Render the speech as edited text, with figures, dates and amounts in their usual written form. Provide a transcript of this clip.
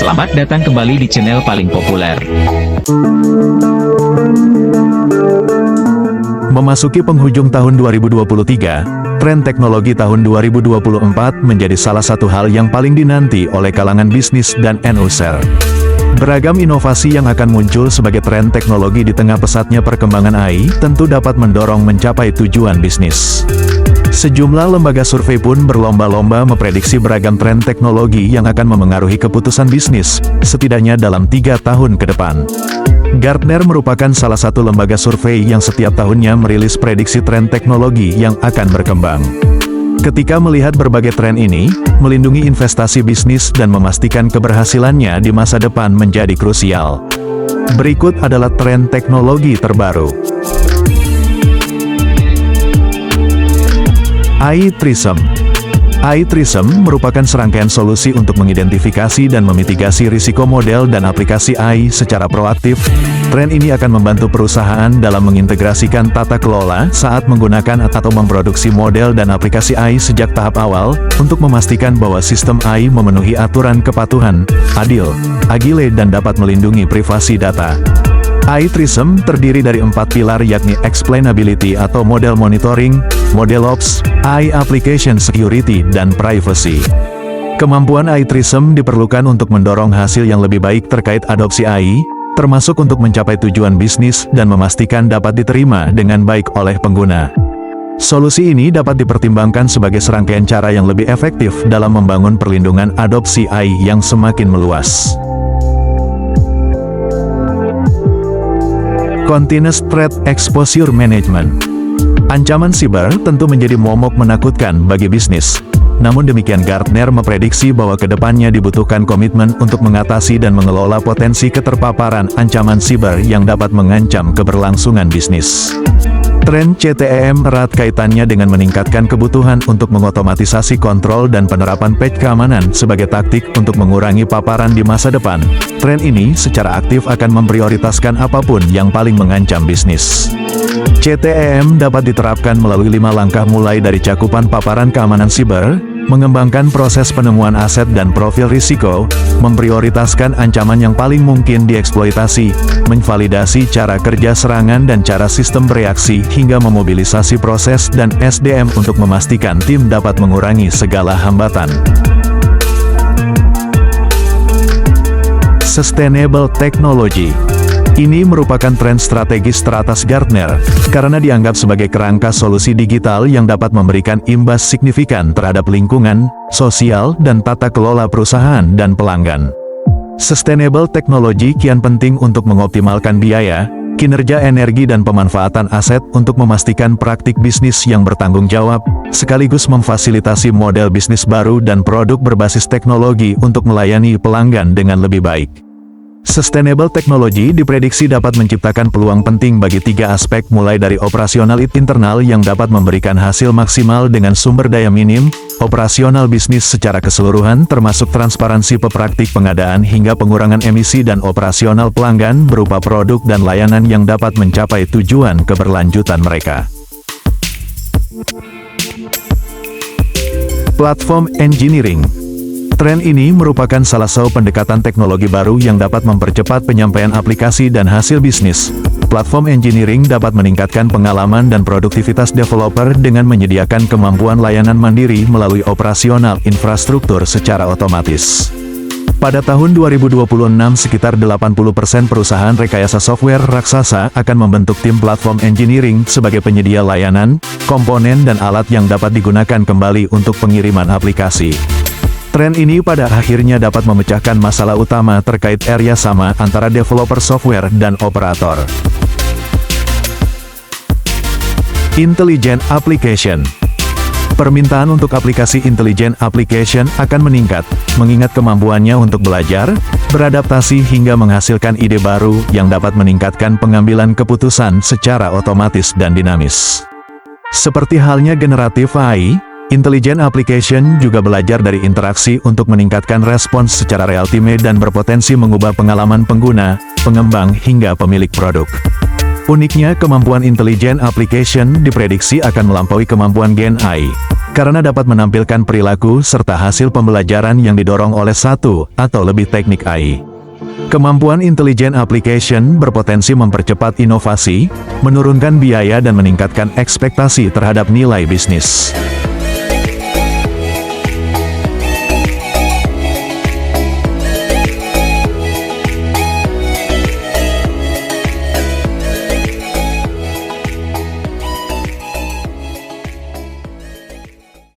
Selamat datang kembali di channel paling populer. Memasuki penghujung tahun 2023, tren teknologi tahun 2024 menjadi salah satu hal yang paling dinanti oleh kalangan bisnis dan end user. Beragam inovasi yang akan muncul sebagai tren teknologi di tengah pesatnya perkembangan AI tentu dapat mendorong mencapai tujuan bisnis. Sejumlah lembaga survei pun berlomba-lomba memprediksi beragam tren teknologi yang akan memengaruhi keputusan bisnis, setidaknya dalam 3 tahun ke depan. Gartner merupakan salah satu lembaga survei yang setiap tahunnya merilis prediksi tren teknologi yang akan berkembang. Ketika melihat berbagai tren ini, melindungi investasi bisnis dan memastikan keberhasilannya di masa depan menjadi krusial. Berikut adalah tren teknologi terbaru. AI Trisom. AI Trisom merupakan serangkaian solusi untuk mengidentifikasi dan memitigasi risiko model dan aplikasi AI secara proaktif. Tren ini akan membantu perusahaan dalam mengintegrasikan tata kelola saat menggunakan atau memproduksi model dan aplikasi AI sejak tahap awal, untuk memastikan bahwa sistem AI memenuhi aturan kepatuhan, adil, agile dan dapat melindungi privasi data. AI Trisom terdiri dari 4 pilar, yakni explainability atau model monitoring, model ops, AI application security, dan privacy. Kemampuan AI Trisom diperlukan untuk mendorong hasil yang lebih baik terkait adopsi AI, termasuk untuk mencapai tujuan bisnis dan memastikan dapat diterima dengan baik oleh pengguna. Solusi ini dapat dipertimbangkan sebagai serangkaian cara yang lebih efektif dalam membangun perlindungan adopsi AI yang semakin meluas. Continuous Threat Exposure Management. Ancaman siber tentu menjadi momok menakutkan bagi bisnis. Namun demikian, Gartner memprediksi bahwa kedepannya dibutuhkan komitmen untuk mengatasi dan mengelola potensi keterpaparan ancaman siber yang dapat mengancam keberlangsungan bisnis. Tren CTEM erat kaitannya dengan meningkatkan kebutuhan untuk mengotomatisasi kontrol dan penerapan patch keamanan sebagai taktik untuk mengurangi paparan di masa depan. Tren ini secara aktif akan memprioritaskan apapun yang paling mengancam bisnis. CTEM dapat diterapkan melalui 5 langkah, mulai dari cakupan paparan keamanan siber, mengembangkan proses penemuan aset dan profil risiko, memprioritaskan ancaman yang paling mungkin dieksploitasi, memvalidasi cara kerja serangan dan cara sistem bereaksi, hingga memobilisasi proses dan SDM untuk memastikan tim dapat mengurangi segala hambatan. Sustainable Technology. Ini merupakan tren strategis teratas Gartner, karena dianggap sebagai kerangka solusi digital yang dapat memberikan imbas signifikan terhadap lingkungan, sosial, dan tata kelola perusahaan dan pelanggan. Sustainable Technology kian penting untuk mengoptimalkan biaya, kinerja energi dan pemanfaatan aset untuk memastikan praktik bisnis yang bertanggung jawab, sekaligus memfasilitasi model bisnis baru dan produk berbasis teknologi untuk melayani pelanggan dengan lebih baik. Sustainable Technology diprediksi dapat menciptakan peluang penting bagi 3 aspek, mulai dari operasional internal yang dapat memberikan hasil maksimal dengan sumber daya minim, operasional bisnis secara keseluruhan termasuk transparansi praktik pengadaan hingga pengurangan emisi, dan operasional pelanggan berupa produk dan layanan yang dapat mencapai tujuan keberlanjutan mereka. Platform Engineering. Tren ini merupakan salah satu pendekatan teknologi baru yang dapat mempercepat penyampaian aplikasi dan hasil bisnis. Platform engineering dapat meningkatkan pengalaman dan produktivitas developer dengan menyediakan kemampuan layanan mandiri melalui operasional infrastruktur secara otomatis. Pada tahun 2026, sekitar 80% perusahaan rekayasa software raksasa akan membentuk tim platform engineering sebagai penyedia layanan, komponen dan alat yang dapat digunakan kembali untuk pengiriman aplikasi. Tren ini pada akhirnya dapat memecahkan masalah utama terkait area sama antara developer software dan operator. Intelligent Application. Permintaan untuk aplikasi Intelligent Application akan meningkat, mengingat kemampuannya untuk belajar, beradaptasi hingga menghasilkan ide baru yang dapat meningkatkan pengambilan keputusan secara otomatis dan dinamis. Seperti halnya generatif AI, Intelligent Application juga belajar dari interaksi untuk meningkatkan respons secara real-time dan berpotensi mengubah pengalaman pengguna, pengembang hingga pemilik produk. Uniknya, kemampuan Intelligent Application diprediksi akan melampaui kemampuan Gen AI. karena dapat menampilkan perilaku serta hasil pembelajaran yang didorong oleh satu atau lebih teknik AI. Kemampuan intelligent application berpotensi mempercepat inovasi, menurunkan biaya dan meningkatkan ekspektasi terhadap nilai bisnis.